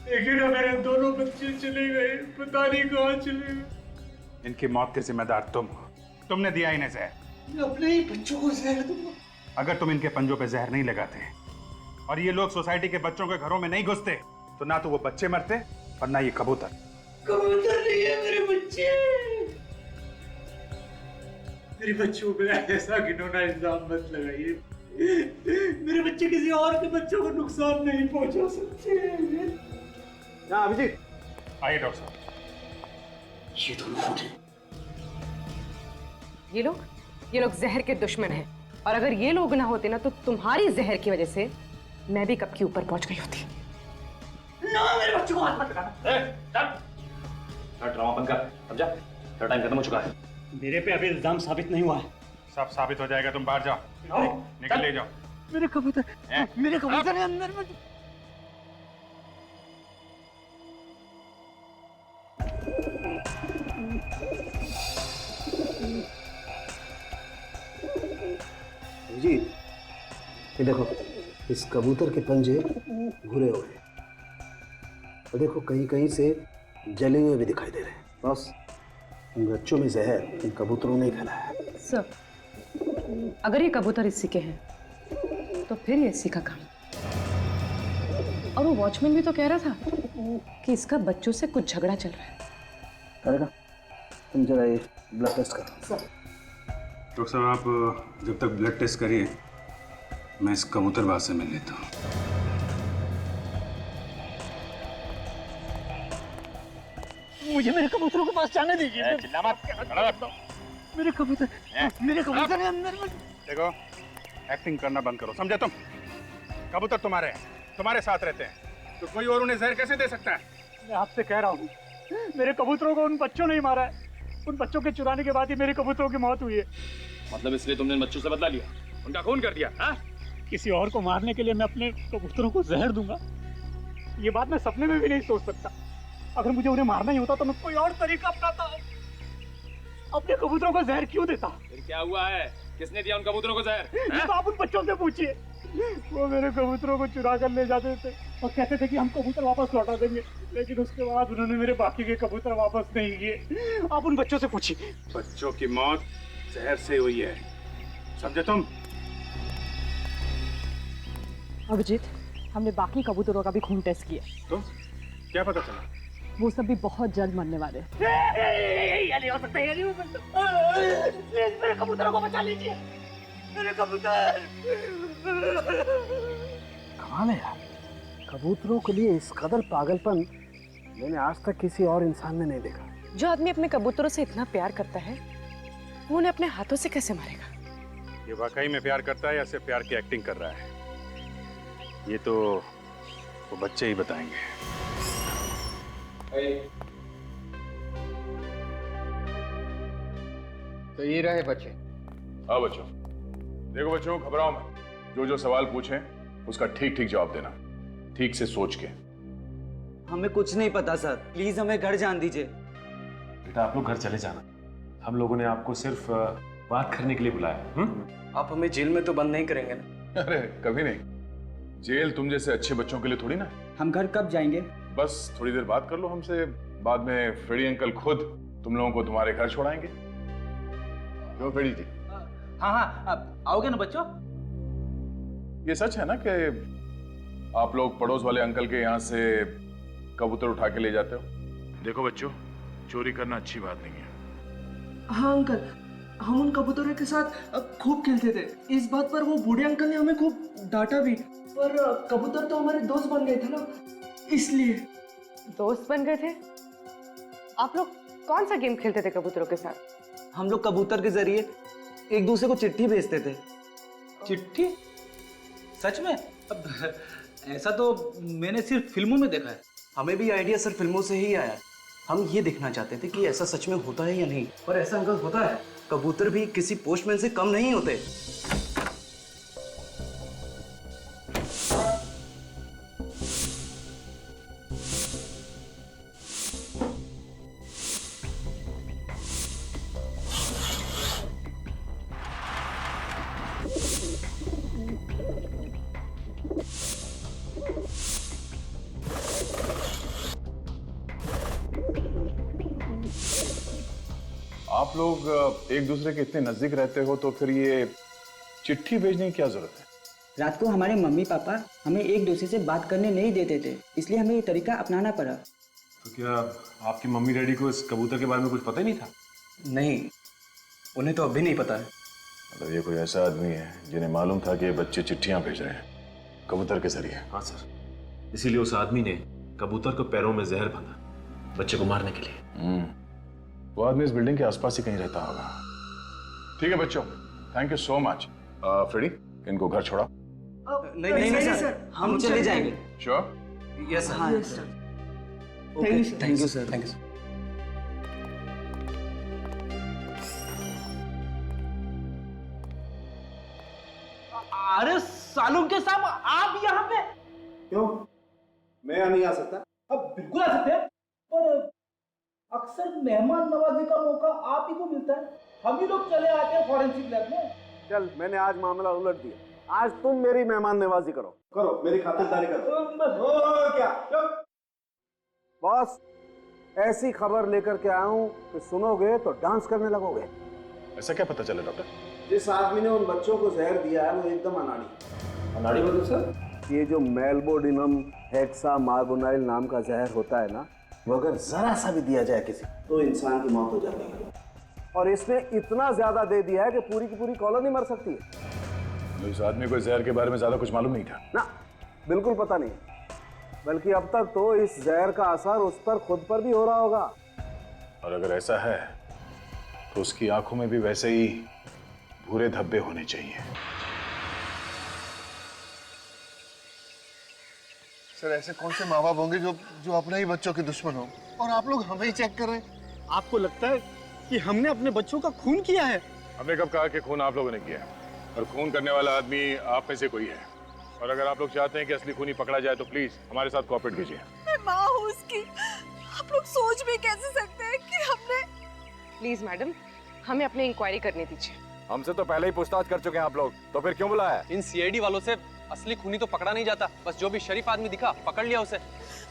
देखिए ना, मेरे दोनों बच्चे चले गए, पता नहीं कहाँ चले गए। इनकी मौत के जिम्मेदार तुम हो। तुमने दिया इन्हें जहर। मैं अपने ही बच्चों को जहर दूंगा। अगर तुम इनके पंजों पे जहर नहीं लगाते और ये लोग सोसाइटी के बच्चों के घरों में नहीं घुसते तो ना तो वो बच्चे मरते और ना ये कबूतर। कबूतर नहीं है मेरे बच्चे। मेरे बच्चों पे ऐसा घिनौना इल्जाम मत लगाइए। मेरे बच्चे किसी और के बच्चों को नुकसान नहीं पहुंचा सकते। अभिजीत, आइए डॉक्टर साहब। ये दोनों फूटे। ये लोग जहर के दुश्मन हैं, और अगर ये लोग ना होते ना तो तुम्हारी जहर की वजह से मैं भी कब की ऊपर पहुंच गई होती। ना, मेरे बच्चों को हाथ मत लगाना। ड्रामा बंद कर, समझा? तेरा टाइम खत्म हो चुका है। मेरे पे अभी इल्जाम साबित नहीं हुआ है। सब साबित हो जाएगा, तुम बाहर जाओ। निकल ले जाओ। मेरे कबूतर है अंदर में। जी, ये देखो, इस कबूतर के पंजे भूरे हो गए और देखो कहीं कहीं से जले हुए भी दिखाई दे रहे हैं। बस इन बच्चों में जहर इन कबूतरों ने फैलाया है। सर, अगर ये कबूतर इसी के हैं तो फिर ये इसी का काम। और वो वॉचमैन भी तो कह रहा था कि इसका बच्चों से कुछ झगड़ा चल रहा है। करेगा, तुम जरा ये ब्लड टेस्ट करो। डॉक्टर साहब, आप जब तक ब्लड टेस्ट करिए मैं इस कबूतरबाज से मिल लेता हूँ। मुझे मेरे कबूतरों के पास जाने दीजिए। मेरे कबूतर है अंदर में। देखो, एक्टिंग करना बंद करो, समझे तुम? कबूतर तुम्हारे हैं, तुम्हारे साथ रहते हैं, तो कोई और उन्हें जहर कैसे दे सकता है? मैं आपसे कह रहा हूँ, मेरे कबूतरों को उन बच्चों ने ही मारा है। उन बच्चों के चुराने के बाद ही मेरे कबूतरों की मौत हुई है। मतलब इसलिए तुमने इन बच्चों से बदला लिया, उनका खून कर दिया? हाँ? किसी और को मारने के लिए मैं अपने कबूतरों को जहर दूंगा? ये बात मैं सपने में भी नहीं सोच सकता। अगर मुझे उन्हें मारना ही होता तो मैं कोई और तरीका अपनाता। अपने कबूतरों को जहर क्यों देता? फिर क्या हुआ है? किसने दिया उन कबूतरों को जहर? ये तो आप उन बच्चों से पूछिए। वो मेरे कबूतरों को चुरा कर ले जाते थे और कहते थे कि हम कबूतर वापस लौटा देंगे, लेकिन उसके बाद उन्होंने मेरे बाकी के कबूतर वापस नहीं किए। आप उन बच्चों से पूछिए। बच्चों की मौत जहर से हुई है, समझे तुम? अभिजीत, हमने बाकी कबूतरों का भी खून टेस्ट किया। तो क्या पता चला? वो सब भी बहुत जल्द मरने वाले। ये नहीं हो सकता, ये नहीं हो सकता। प्लीज मेरे कबूतरों को बचा लीजिए, मेरे कबूतर। कमाल है यार, कबूतरों के लिए इस कदर पागलपन मैंने आज तक किसी और इंसान में नहीं देखा। जो आदमी अपने कबूतरों से इतना प्यार करता है, वो उन्हें अपने हाथों से कैसे मारेगा? ये वाकई में प्यार करता है या सिर्फ प्यार की एक्टिंग कर रहा है, ये तो वो बच्चे ही बताएंगे। तो ये रहे बच्चे। हाँ बच्चों, देखो बच्चों, घबराओ मत। जो जो सवाल पूछें उसका ठीक ठीक जवाब देना, ठीक से सोच के। हमें कुछ नहीं पता सर, प्लीज हमें घर जान दीजिए। बेटा आप लोग घर चले जाना, हम लोगों ने आपको सिर्फ बात करने के लिए बुलाया। आप हमें जेल में तो बंद नहीं करेंगे ना? अरे कभी नहीं, जेल तुम जैसे अच्छे बच्चों के लिए थोड़ी ना। हम घर कब जाएंगे? बस थोड़ी देर बात कर लो हमसे, बाद में फ्रेडी अंकल खुद तुम लोगों को तुम्हारे घर छोड़ाएंगे। क्यों फ्रेडी जी? हाँ हाँ, आओगे ना बच्चों? ये सच है ना कि आप लोग पड़ोस वाले अंकल के यहाँ से कबूतर उठा के ले जाते हो? देखो बच्चों, चोरी करना अच्छी बात नहीं है। हाँ अंकल, हम उन कबूतरों के साथ खूब खेलते थे। इस बात पर वो बूढ़े अंकल ने हमें खूब डांटा भी, पर कबूतर तो हमारे दोस्त बन गए थे ना, इसलिए। दोस्त बन गए थे? आप लोग कौन सा गेम खेलते थे कबूतरों के साथ? हम लोग कबूतर के जरिए एक दूसरे को चिट्ठी भेजते थे। चिट्ठी? सच में? अब ऐसा तो मैंने सिर्फ फिल्मों में देखा है। हमें भी आइडिया सर फिल्मों से ही आया। हम ये देखना चाहते थे कि ऐसा सच में होता है या नहीं। पर ऐसा अंकल होता है, कबूतर भी किसी पोस्टमैन से कम नहीं होते। आप लोग एक दूसरे के इतने नजदीक रहते हो तो फिर ये चिट्ठी भेजने की क्या जरूरत है? रात को हमारे मम्मी पापा हमें एक दूसरे से बात करने नहीं देते थे, इसलिए हमें ये तरीका अपनाना पड़ा। तो क्या आपकी मम्मी डैडी को इस कबूतर के बारे में कुछ पता ही नहीं था? नहीं, उन्हें तो अभी नहीं पता है। मतलब ये कोई ऐसा आदमी है जिन्हें मालूम था कि ये बच्चे चिट्ठियां भेज रहे हैं कबूतर के जरिए? हाँ सर, इसीलिए उस आदमी ने कबूतर को पैरों में जहर बांधा बच्चे को मारने के लिए। वो आदमी इस बिल्डिंग के आसपास ही कहीं रहता होगा। ठीक है बच्चों, thank you so much. Freddy, इनको घर छोड़ा। नहीं सर, हम चले जाएंगे। श्योर? Yes sir. हाँ thank you sir. Thank you. अरे सालूम के साहब, आप यहाँ पे? क्यों, मैं यहाँ नहीं आ सकता? अब बिल्कुल आ सकते हैं, पर अक्सर मेहमान नवाजी का मौका आप ही को मिलता है। हम ही लोग चले आते हैं फॉरेंसिक लैब में। चल, मैंने आज मामला उलट दिया। आज तुम मेरी मेहमान नवाजी करो, मेरी खातिरदारी करो। क्या बॉस, ऐसी खबर लेकर के आया हूँ कि सुनोगे तो डांस करने लगोगे। ऐसा क्या पता चला डॉक्टर? जिस आदमी ने उन बच्चों को जहर दिया है वो एकदम अनाड़ी। अनाड़ी मतलब सर? ये जो मेलबोडिनम हेक्सा मार्बोनाइल नाम का जहर होता है ना, वो अगर जरा सा भी दिया जाए किसी तो इंसान की मौत हो जाती है। और इसने इतना ज्यादा दे दिया है कि पूरी की पूरी कॉलोनी मर सकती है। तो इस आदमी को जहर के बारे में ज्यादा कुछ मालूम नहीं था ना? बिल्कुल पता नहीं, बल्कि अब तक तो इस जहर का असर उस पर खुद पर भी हो रहा होगा। और अगर ऐसा है तो उसकी आंखों में भी वैसे ही भूरे धब्बे होने चाहिए। सर, ऐसे कौन से माँ बाप होंगे जो अपने ही बच्चों के दुश्मन हो, और आप लोग हमें ही चेक कर रहे हैं? आपको लगता है कि हमने अपने बच्चों का खून किया है? हमने कब कहा कि खून आप लोगों ने किया है? और खून करने वाला आदमी आप में से कोई है, और अगर आप लोग चाहते हैं कि असली खूनी पकड़ा जाए तो प्लीज हमारे साथ कोऑपरेट कीजिए। मैं माँ हूँ उसकी, आप लोग सोच भी कैसे सकते हैं कि हमने। प्लीज मैडम, हमें अपनी इंक्वायरी करने दीजिए। हमसे तो पहले ही पूछताछ कर चुके हैं आप लोग, तो फिर क्यों बुलाया? इन सीआईडी वालों से असली खूनी तो पकड़ा नहीं जाता, बस जो भी शरीफ आदमी दिखा पकड़ लिया उसे।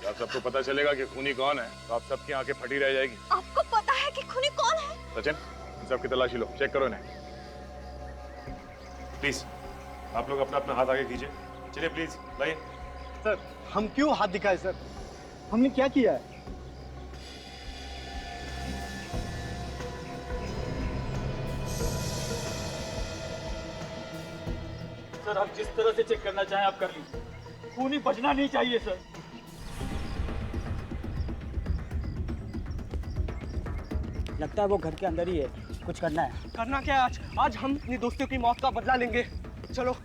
जब सबको पता चलेगा कि खूनी कौन है तो आप सबकी आंखें फटी रह जाएगी। आपको पता है कि खूनी कौन है? सचिन, इन सबकी तलाशी लो, चेक करो इन्हें। प्लीज आप लोग अपना अपना हाथ आगे कीजिए। चलिए प्लीज लाइए। सर हम क्यों हाथ दिखाए सर? हमने क्या किया है? सर आप जिस तरह से चेक करना चाहें आप कर लीजिए, खूनी बचना नहीं चाहिए सर। लगता है वो घर के अंदर ही है, कुछ करना है। करना क्या है? आज हम अपनी दोस्तों की मौत का बदला लेंगे। चलो।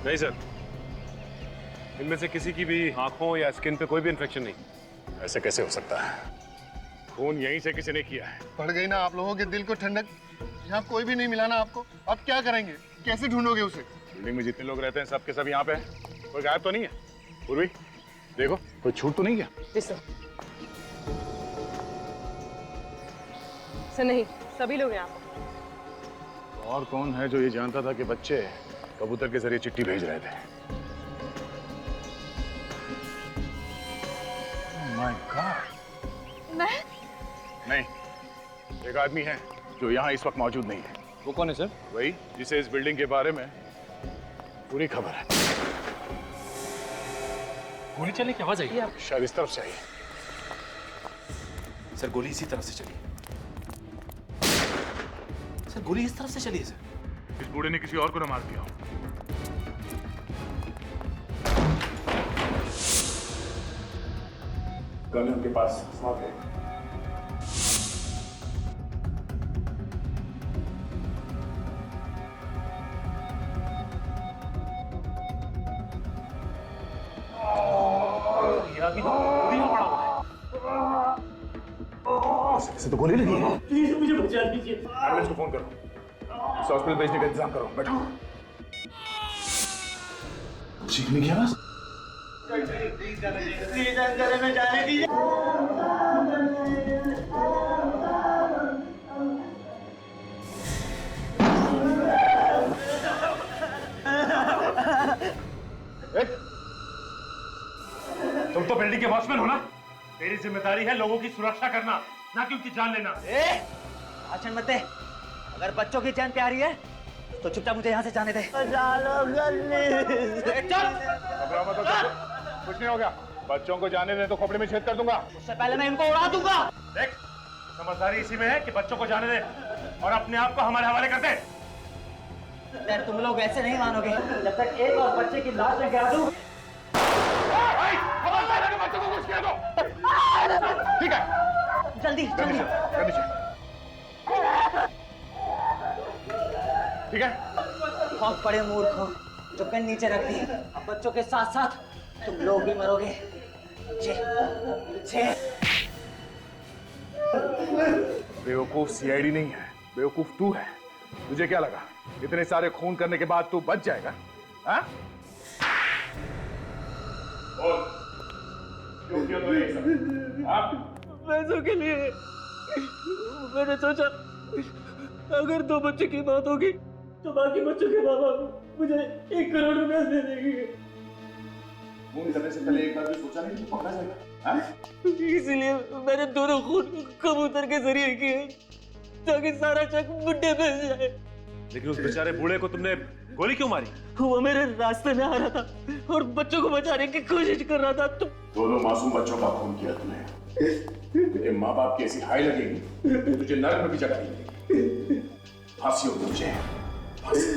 नहीं सर, इनमें से किसी की भी आंखों या स्किन पे कोई भी इन्फेक्शन नहीं। ऐसे कैसे हो सकता है? खून यहीं से किसी ने किया है। पड़ गई ना आप लोगों के दिल को ठंडक। यहाँ कोई भी नहीं मिला ना आपको, अब क्या करेंगे? कैसे ढूंढोगे उसे? बिल्डिंग में जितने लोग रहते हैं सबके सब यहाँ पे हैं। कोई गायब तो नहीं है? पूर्वी देखो, कोई छूट तो नहीं गया? जी सर। सर नहीं, सभी लोग यहाँ पर। और कौन है जो ये जानता था कि बच्चे कबूतर के जरिए चिट्ठी भेज रहे थे? My God. मैं? नहीं, एक आदमी है जो यहाँ इस वक्त मौजूद नहीं है। वो कौन है सर? वही जिसे इस बिल्डिंग के बारे में पूरी खबर है। गोली चलने की आवाज आई। शायद इस तरफ से आई। सर गोली इसी तरफ से चली। सर गोली इस तरफ से चली है सर। इस बूढ़े ने किसी और को न मार दिया हो। गन उनके पास साथ है। अभी तो गोली में पड़ा हुआ है। इसे तो गोली लगी है। प्लीज मुझे बचा दीजिए। एम्बुलेंस को फोन करो, इसे हॉस्पिटल भेजने का इंतजाम करो। बैठो। चीखने की आवाज। जंगल में जाने दीजिए। तुम तो बिल्डिंग के वॉचमैन हो ना? तेरी जिम्मेदारी है लोगों की सुरक्षा करना, ना कि उनकी जान लेना। भाषण मत दे। अगर बच्चों की जान प्यारी है तो चुपचाप मुझे यहाँ से जाने दे। घबराओ मत, कुछ नहीं हो गया। बच्चों को जाने दे तो खोपड़ी में छेद कर दूंगा। उससे पहले मैं इनको उड़ा दूंगा। देख, समझदारी इसी में है कि बच्चों को जाने दे और अपने आप को हमारे हवाले कर दे। यार तुम लोग ऐसे नहीं मानोगे जब तक एक और बच्चे की लाश में गिरा दूं। बच्चों को कुछ किया दो। ठीक है, जल्दी जल्दी। ठीक है। बहुत बड़े मूर्ख हो जो पेन नीचे रख दी। अब बच्चों के साथ साथ तुम लोग भी मरोगे। बेवकूफ सीआईडी नहीं है, बेवकूफ तू है। तुझे क्या लगा इतने सारे खून करने के बाद तू बच जाएगा? हाँ? क्यों किया तो ये सब? हाँ? पैसों के लिए। मैंने सोचा अगर 2 बच्चों की मौत होगी तो बाकी बच्चों के माँ बाप मुझे 1 करोड़ रुपए दे देंगे। खून करने से पहले एक बार भी सोचा नहीं कि पकड़ा जाएगा? हाँ? इसलिए मैंने दोनों खून कबूतर के जरिए किए ताकि सारा शक मुझे मिल जाए। लेकिन उस बेचारे बूढ़े को तुमने गोली क्यों मारी? वो मेरे रास्ते में आ रहा था और बच्चों को बचाने की कोशिश कर रहा था। दोनों मासूम बच्चों का खून किया तूने। तेरे माँ बाप की ऐसी हाई लगेगी तुझे नरक में भी जगह नहीं मिलेगी। फांसी होगी तुझे, फांसी।